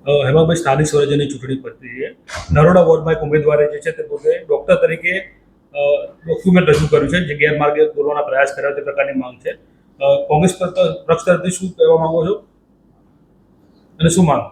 હેમાભાઈ સ્થાનિક સ્વરાજ્યની ચૂંટણી પત્રી છે. નરોડા વોર્ડમાં એક ઉમેદવારે જે છે તે પોતે ડૉક્ટર તરીકે ડોક્યુમેન્ટ રજૂ કર્યું છે, જે ગેરમાર્ગે દોરવાના પ્રયાસ કર્યા તે પ્રકારની માંગ છે. કોંગ્રેસ પક્ષ તરફથી શું કહેવા માંગો છો અને શું માંગ?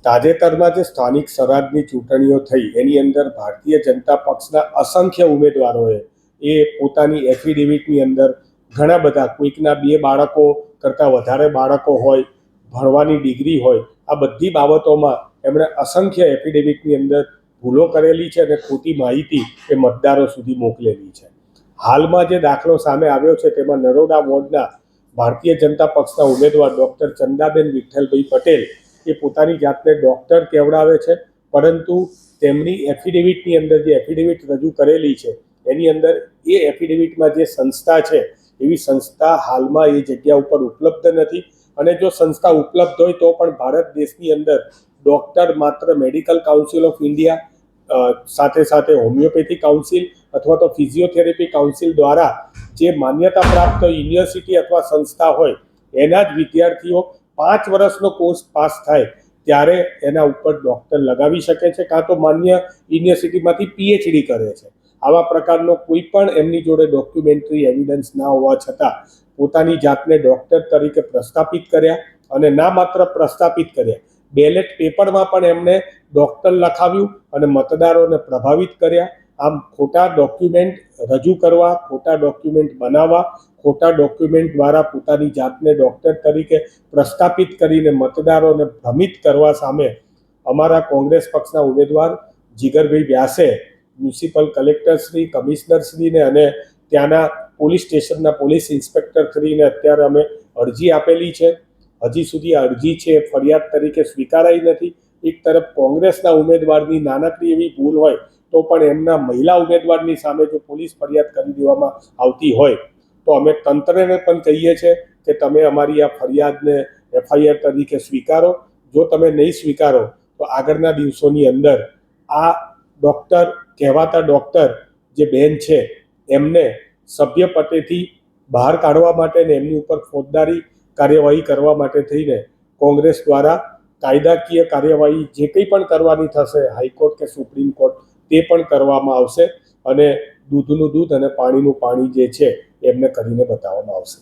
તાજેતરમાં જે સ્થાનિક સ્વરાજની ચૂંટણીઓ થઈ એની અંદર ભારતીય જનતા પક્ષના અસંખ્ય ઉમેદવારોએ એ પોતાની એફિડેવિટની અંદર ઘણા બધા, કોઈકના 2 બાળકો કરતાં વધારે બાળકો હોય, ભણવાની ડિગ્રી હોય, આ બધી બાબતોમાં એમણે અસંખ્ય એફિડેવિટની અંદર ભૂલો કરેલી છે અને ખોટી માહિતી એ મતદારો સુધી મોકલેલી છે. હાલમાં જે દાખલો સામે આવ્યો છે તેમાં નરોડા વોર્ડના ભારતીય જનતા પક્ષના ઉમેદવાર ડૉક્ટર ચંદાબેન વિઠ્ઠલભાઈ પટેલ એ પોતાની જાતને ડૉક્ટર કહેવડાવે છે, પરંતુ તેમની એફિડેવિટની અંદર જે એફિડેવિટ રજૂ કરેલી છે એની અંદર એ એફિડેવિટમાં જે સંસ્થા છે એવી સંસ્થા હાલમાં એ જગ્યા ઉપર ઉપલબ્ધ નથી. અને જો સંસ્થા ઉપલબ્ધ હોય તો પણ ભારત દેશની અંદર ડૉક્ટર માત્ર મેડિકલ કાઉન્સિલ ઓફ ઇન્ડિયા, સાથે સાથે હોમિયોપેથી કાઉન્સિલ અથવા તો ફિઝિયોથેરેપી કાઉન્સિલ દ્વારા જે માન્યતા પ્રાપ્ત યુનિવર્સિટી અથવા સંસ્થા હોય એના જ વિદ્યાર્થીઓ 5 વર્ષનો કોર્સ પાસ થાય ત્યારે એના ઉપર ડૉક્ટર લગાવી શકે છે, કાં તો માન્ય યુનિવર્સિટીમાંથી પીએચડી કરે છે. આવા પ્રકારનો કોઈ પણ એમની જોડે ડોક્યુમેન્ટરી એવિડન્સ ના હોવા છતાં પોતાની જાતને ડૉક્ટર તરીકે પ્રસ્થાપિત કર્યા, અને ના માત્ર પ્રસ્થાપિત કર્યા, બેલેટ પેપરમાં પણ એમણે ડૉક્ટર લખાવ્યું અને મતદારોને પ્રભાવિત કર્યા. આમ ખોટા ડોક્યુમેન્ટ રજૂ કરવા, ખોટા ડોક્યુમેન્ટ બનાવવા, ખોટા ડોક્યુમેન્ટ દ્વારા પોતાની જાતને ડૉક્ટર તરીકે પ્રસ્થાપિત કરીને મતદારોને ભ્રમિત કરવા સામે અમારા કોંગ્રેસ પક્ષના ઉમેદવાર જીગરભાઈ વ્યાસે મ્યુનિસિપલ કલેક્ટરશ્રી, કમિશનરશ્રીને અને ત્યાંના પોલીસ સ્ટેશનના પોલીસ ઇન્સ્પેક્ટરશ્રીને અત્યારે અમે અરજી આપેલી છે. હજી સુધી આ અરજી છે ફરિયાદ તરીકે સ્વીકારાઈ નથી. એક તરફ કોંગ્રેસના ઉમેદવારની નાનકડી એવી ભૂલ હોય તો પણ એમના મહિલા ઉમેદવારની સામે જો પોલીસ ફરિયાદ કરી દેવામાં આવતી હોય તો અમે તંત્રને પણ કહીએ છીએ કે તમે અમારી આ ફરિયાદને એફઆઈઆર તરીકે સ્વીકારો. જો તમે નહીં સ્વીકારો તો આગળના દિવસોની અંદર આ ડૉક્ટર કહેવાતા ડૉક્ટર જે બેન છે એમને સભ્ય પદેથી બહાર કાઢવા માટે ને એમની ઉપર ફોજદારી કાર્યવાહી કરવા માટે થઈને કોંગ્રેસ દ્વારા કાયદાકીય કાર્યવાહી જે કંઈ પણ કરવાની થશે, હાઈકોર્ટ કે સુપ્રીમ કોર્ટ, તે પણ કરવામાં આવશે અને દૂધનું દૂધ અને પાણીનું પાણી જે છે એમને કરીને બતાવવામાં આવશે.